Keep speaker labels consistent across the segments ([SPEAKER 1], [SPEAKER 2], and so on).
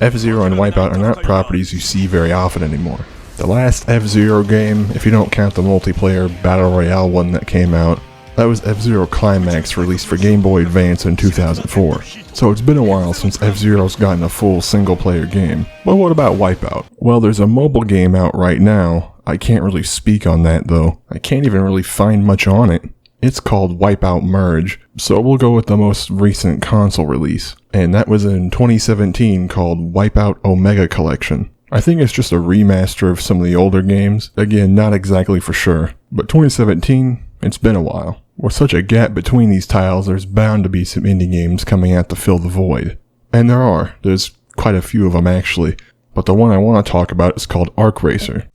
[SPEAKER 1] F-Zero and Wipeout are not properties you see very often anymore. The last F-Zero game, if you don't count the multiplayer Battle Royale one that came out, that was F-Zero Climax, released for Game Boy Advance in 2004. So it's been a while since F-Zero's gotten a full single-player game. But what about Wipeout? Well, there's a mobile game out right now. I can't really speak on that though. I can't even really find much on it. It's called Wipeout Merge, so we'll go with the most recent console release. And that was in 2017 called Wipeout Omega Collection. I think it's just a remaster of some of the older games. Again, not exactly for sure. But 2017, it's been a while. With such a gap between these titles, there's bound to be some indie games coming out to fill the void. And there are. There's quite a few of them actually. But the one I want to talk about is called Arc Racer.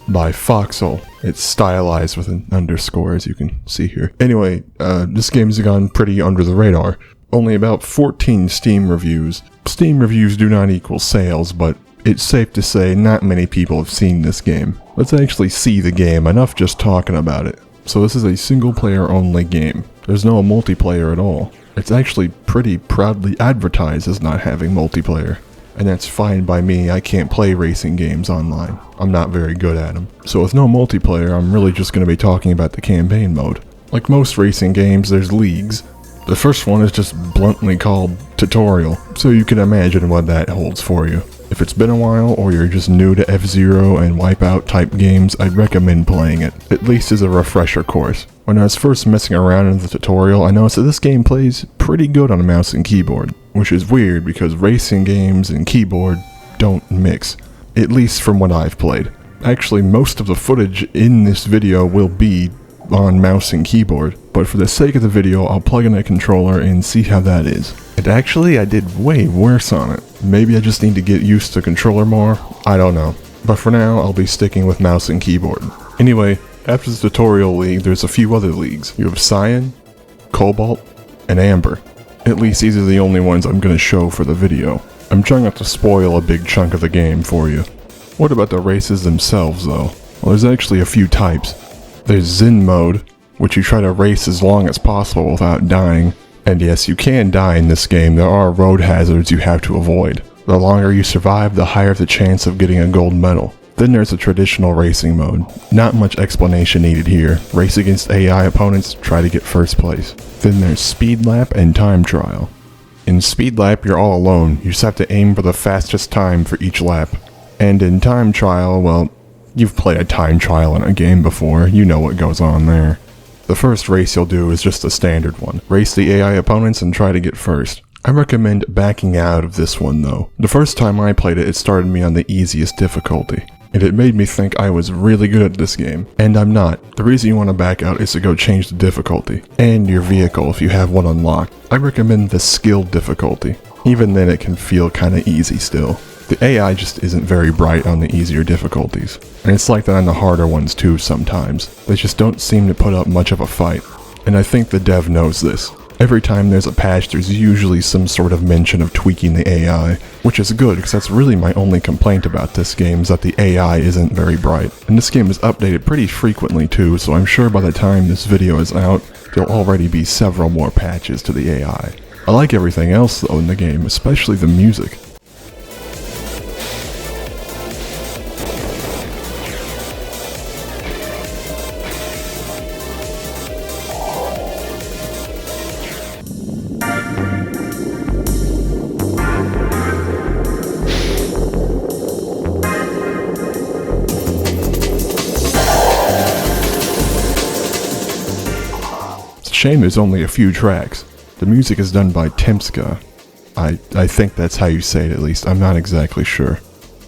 [SPEAKER 1] By Foxhole. It's stylized with an underscore, as you can see here. Anyway, this game's gone pretty under the radar. Only about 14 Steam reviews. Steam reviews do not equal sales, but it's safe to say not many people have seen this game. Let's actually see the game, enough just talking about it. So this is a single player only game. There's no multiplayer at all. It's actually pretty proudly advertised as not having multiplayer. And that's fine by me. I can't play racing games online. I'm not very good at them. So with no multiplayer, I'm really just going to be talking about the campaign mode. Like most racing games, there's leagues. The first one is just bluntly called Tutorial, so you can imagine what that holds for you. If it's been a while, or you're just new to F-Zero and Wipeout type games, I'd recommend playing it, at least as a refresher course. When I was first messing around in the tutorial, I noticed that this game plays pretty good on a mouse and keyboard, which is weird because racing games and keyboard don't mix, at least from what I've played. Actually, most of the footage in this video will be on mouse and keyboard, but for the sake of the video, I'll plug in a controller and see how that is. And actually, I did way worse on it. Maybe I just need to get used to controller more, I don't know. But for now, I'll be sticking with mouse and keyboard. Anyway, after the tutorial league, there's a few other leagues. You have Cyan, Cobalt, and Amber. At least these are the only ones I'm going to show for the video. I'm trying not to spoil a big chunk of the game for you. What about the races themselves though? Well, there's actually a few types. There's Zen mode, which you try to race as long as possible without dying. And yes, you can die in this game. There are road hazards you have to avoid. The longer you survive, the higher the chance of getting a gold medal. Then there's a traditional racing mode. Not much explanation needed here. Race against AI opponents, try to get first place. Then there's Speed Lap and Time Trial. In Speed Lap, you're all alone. You just have to aim for the fastest time for each lap. And in Time Trial, well, you've played a time trial in a game before. You know what goes on there. The first race you'll do is just a standard one. Race the AI opponents and try to get first. I recommend backing out of this one though. The first time I played it, it started me on the easiest difficulty. And it made me think I was really good at this game. And I'm not. The reason you want to back out is to go change the difficulty. And your vehicle if you have one unlocked. I recommend the skilled difficulty. Even then it can feel kinda easy still. The AI just isn't very bright on the easier difficulties. And it's like that on the harder ones too sometimes. They just don't seem to put up much of a fight. And I think the dev knows this. Every time there's a patch, there's usually some sort of mention of tweaking the AI, which is good because that's really my only complaint about this game is that the AI isn't very bright. And this game is updated pretty frequently too, so I'm sure by the time this video is out, there'll already be several more patches to the AI. I like everything else though in the game, especially the music. Shame there's only a few tracks. The music is done by Temska. I think that's how you say it at least, I'm not exactly sure.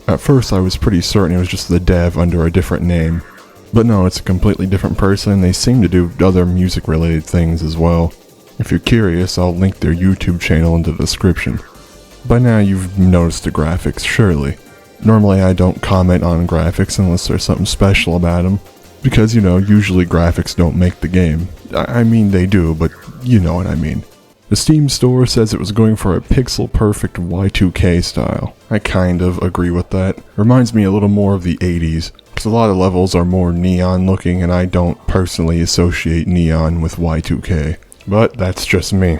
[SPEAKER 1] At first I was pretty certain it was just the dev under a different name. But no, it's a completely different person and they seem to do other music related things as well. If you're curious, I'll link their YouTube channel in the description. By now you've noticed the graphics, surely. Normally I don't comment on graphics unless there's something special about them. Because, you know, usually graphics don't make the game. I mean they do, but you know what I mean. The Steam store says it was going for a pixel-perfect Y2K style. I kind of agree with that. Reminds me a little more of the 80s. because a lot of levels are more neon looking, and I don't personally associate neon with Y2K. But that's just me.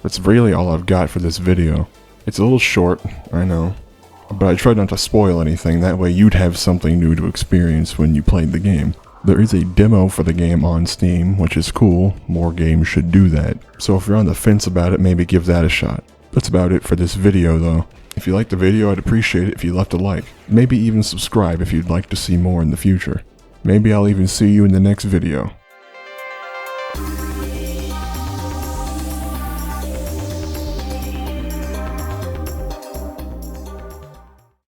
[SPEAKER 1] That's really all I've got for this video. It's a little short, I know, but I tried not to spoil anything, that way you'd have something new to experience when you played the game. There is a demo for the game on Steam, which is cool. More games should do that. So if you're on the fence about it, maybe give that a shot. That's about it for this video though. If you liked the video, I'd appreciate it if you left a like. Maybe even subscribe if you'd like to see more in the future. Maybe I'll even see you in the next video.